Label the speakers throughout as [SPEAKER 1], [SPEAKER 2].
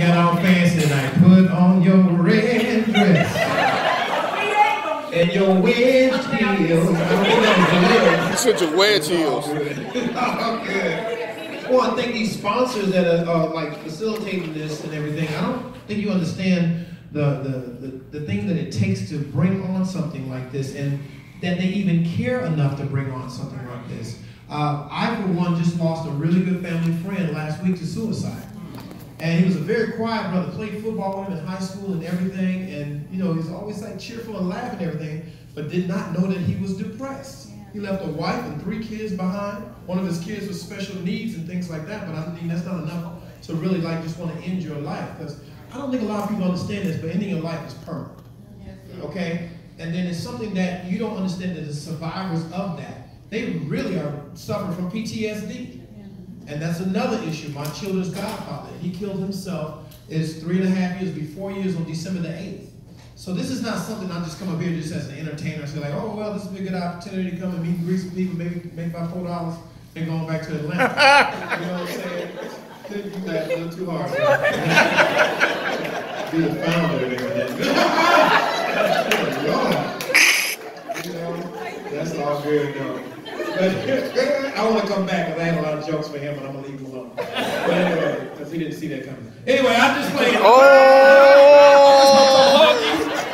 [SPEAKER 1] got all fancy tonight. Put on your red dress and your wedge heels.
[SPEAKER 2] You said your wedge heels.
[SPEAKER 1] Oh, good. Well, I think these sponsors that are like facilitating this and everything, I don't think you understand the thing that it takes to bring on something like this, and that they even care enough to bring on something like this. I, for one, just lost a really good family friend last week to suicide. And he was a very quiet brother, played football with him in high school and everything, and you know, he's always like cheerful and laughing and everything, but did not know that he was depressed. He left a wife and 3 kids behind. One of his kids with special needs and things like that, but I think that's not enough to really like just want to end your life, because I don't think a lot of people understand this, but ending your life is permanent. Okay? And then it's something that you don't understand, that the survivors of that, they really are suffering from PTSD. And that's another issue. My children's godfather, he killed himself. It's 3.5 years, be 4 years on December the 8th. So this is not something I just come up here just as an entertainer and say like, oh, well, this would be a good opportunity to come and meet and greet some people, maybe make about $4 and going back to Atlanta. You know what I'm saying? Couldn't do that a little too hard. Be the founder and everything. You know, that's all good though. But I want to come back because I had a lot of jokes for him, but I'm going to leave him alone. But anyway, because he didn't see that coming. Anyway, I'm just playing.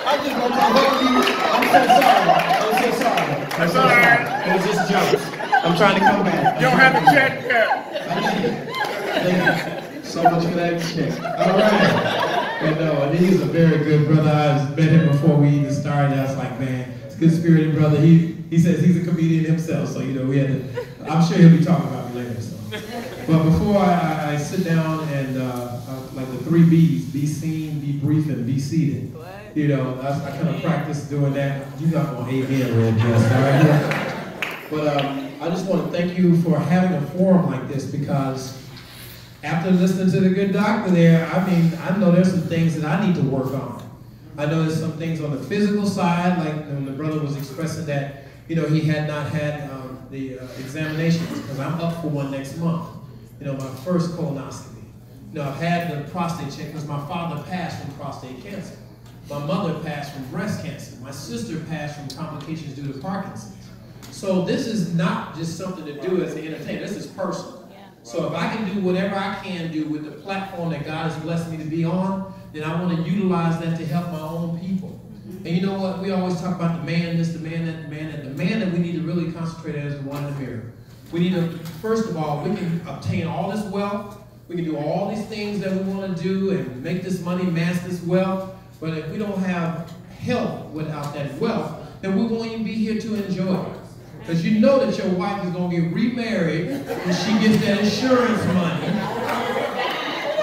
[SPEAKER 1] I'm just going to hug you. I'm so sorry. I'm so sorry. It was just jokes. I'm trying to come back.
[SPEAKER 2] You don't have to check that.
[SPEAKER 1] Thank you so much for that check. All right. And he's a very good brother. I met him before we even started. I was like, man, it's a good spirited brother. He says he's a comedian himself, so you know we had to. I'm sure he'll be talking about me later. So, but before I sit down and like the 3 B's: be seen, be brief, and be seated. You know, I kind of practice doing that. You're not gonna amen red dress, all right? But I just want to thank you for having a forum like this, because after listening to the good doctor there, I mean, I know there's some things that I need to work on. I know there's some things on the physical side, like when the brother was expressing that, you know, he had not had the examinations, because I'm up for one next month. You know, my first colonoscopy. You know, I've had the prostate check because my father passed from prostate cancer. My mother passed from breast cancer. My sister passed from complications due to Parkinson's. So this is not just something to do as an entertainer. This is personal. So if I can do whatever I can do with the platform that God has blessed me to be on, then I want to utilize that to help my own people. And you know what? We always talk about the man this, the man that, the man that. The man that we need to really concentrate on is the one in the mirror. We need to, first of all, we can obtain all this wealth. We can do all these things that we want to do and make this money, mass this wealth. But if we don't have health without that wealth, then we won't even be here to enjoy it. Because you know that your wife is going to get remarried when she gets that insurance money.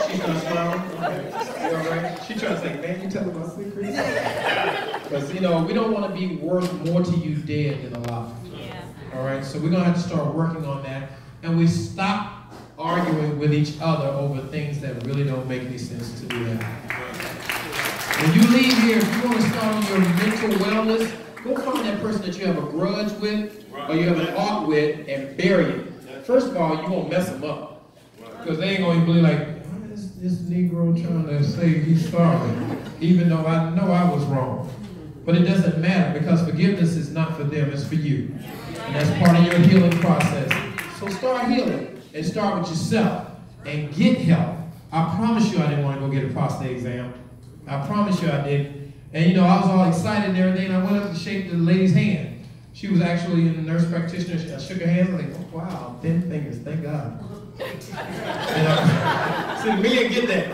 [SPEAKER 1] She's not smiling? Okay. You all right? She's trying to say, man, you telling my secrets? Because, you know, we don't want to be worth more to you dead than alive. Yeah. All right? So we're going to have to start working on that. And we stop arguing with each other over things that really don't make any sense to do that. When you leave here, if you want to start on your mental wellness, go find that person that you have a grudge with or you have an ought with and bury it. First of all, you won't mess them up. Because they ain't going to be like, why is this Negro trying to say he's sorry? Even though I know I was wrong. But it doesn't matter, because forgiveness is not for them, it's for you. And that's part of your healing process. So start healing and start with yourself and get help. I promise you I didn't want to go get a prostate exam. I promise you I did. And you know, I was all excited and everything, and I went up to shake the lady's hand. She was actually a nurse practitioner. I shook her hand. I was like, oh, wow, 10 fingers, thank God. And see, me didn't get that.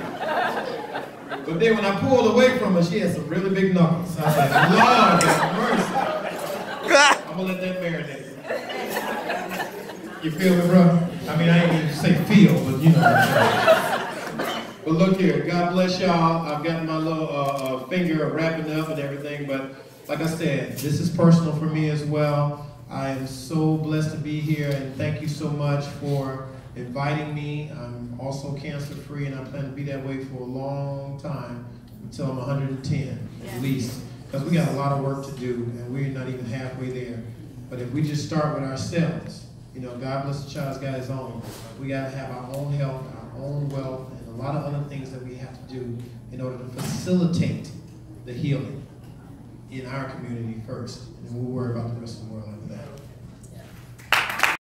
[SPEAKER 1] But then when I pulled away from her, she had some really big knuckles. So I was like, Lord, have mercy. I'm going to let that marinate. You feel me, bro? I mean, I ain't even say feel, but you know what I'm saying. But look here, God bless y'all. I've got my little finger wrapping up and everything, but like I said, this is personal for me as well. I am so blessed to be here, and thank you so much for inviting me. I'm also cancer-free, and I plan to be that way for a long time, until I'm 110 at least. Because we got a lot of work to do, and we're not even halfway there. But if we just start with ourselves, you know, God bless the child's got his own. We got to have our own health, our own wealth, and a lot of other things that we have to do. do in order to facilitate the healing in our community first, and then we'll worry about the rest